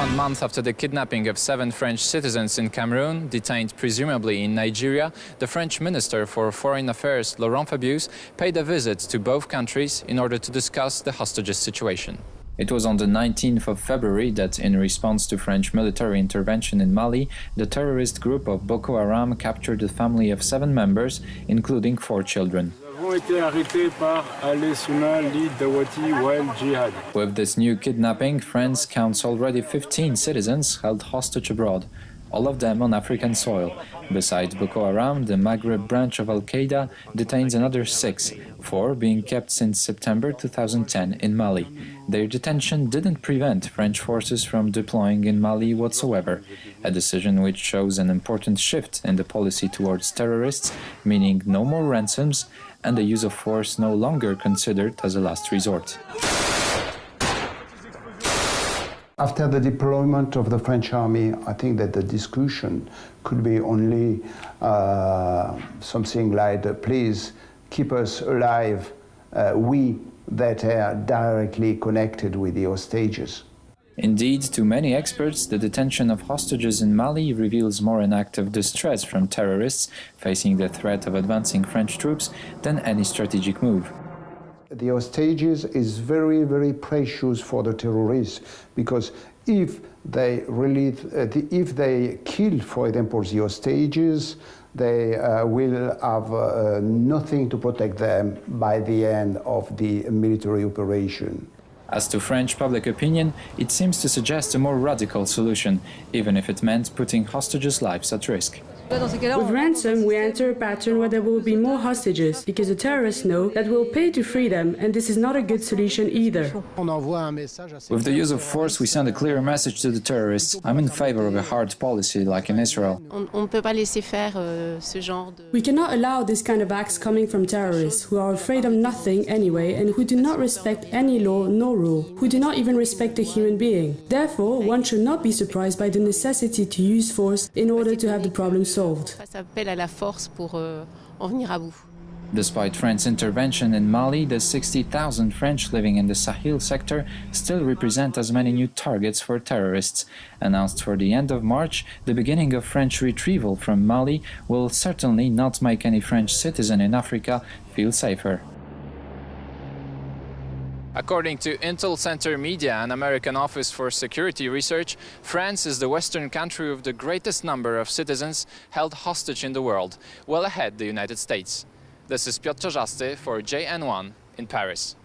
1 month after the kidnapping of 7 French citizens in Cameroon, detained presumably in Nigeria, the French Minister for Foreign Affairs, Laurent Fabius, paid a visit to both countries in order to discuss the hostages situation. It was on the 19th of February that, in response to French military intervention in Mali, the terrorist group of Boko Haram captured a family of 7 members, including 4 children. With this new kidnapping, France counts already 15 citizens held hostage abroad, all of them on African soil. Besides Boko Haram, the Maghreb branch of Al-Qaeda detains another 6, 4 being kept since September 2010 in Mali. Their detention didn't prevent French forces from deploying in Mali whatsoever, a decision which shows an important shift in the policy towards terrorists, meaning no more ransoms and the use of force no longer considered as a last resort. After the deployment of the French army, I think that the discussion could be only something like, please keep us alive, we that are directly connected with the hostages. Indeed, to many experts, the detention of hostages in Mali reveals more an act of distress from terrorists facing the threat of advancing French troops than any strategic move. The hostages is very, very precious for the terrorists, because if they kill, for example, the hostages, they will have nothing to protect them by the end of the military operation. As to French public opinion, it seems to suggest a more radical solution, even if it meant putting hostages' lives at risk. With ransom, we enter a pattern where there will be more hostages, because the terrorists know that we'll pay to free them, and this is not a good solution either. With the use of force, we send a clear message to the terrorists. I'm in favor of a hard policy, like in Israel. We cannot allow this kind of acts coming from terrorists, who are afraid of nothing anyway, and who do not respect any law nor rule, who do not even respect a human being. Therefore, one should not be surprised by the necessity to use force in order to have the problem solved. Despite France's intervention in Mali, the 60,000 French living in the Sahel sector still represent as many new targets for terrorists. Announced for the end of March, the beginning of French retrieval from Mali will certainly not make any French citizen in Africa feel safer. According to Intel Center Media, an American Office for Security Research, France is the Western country with the greatest number of citizens held hostage in the world, well ahead the United States. This is Piotr Czarzasty for JN1 in Paris.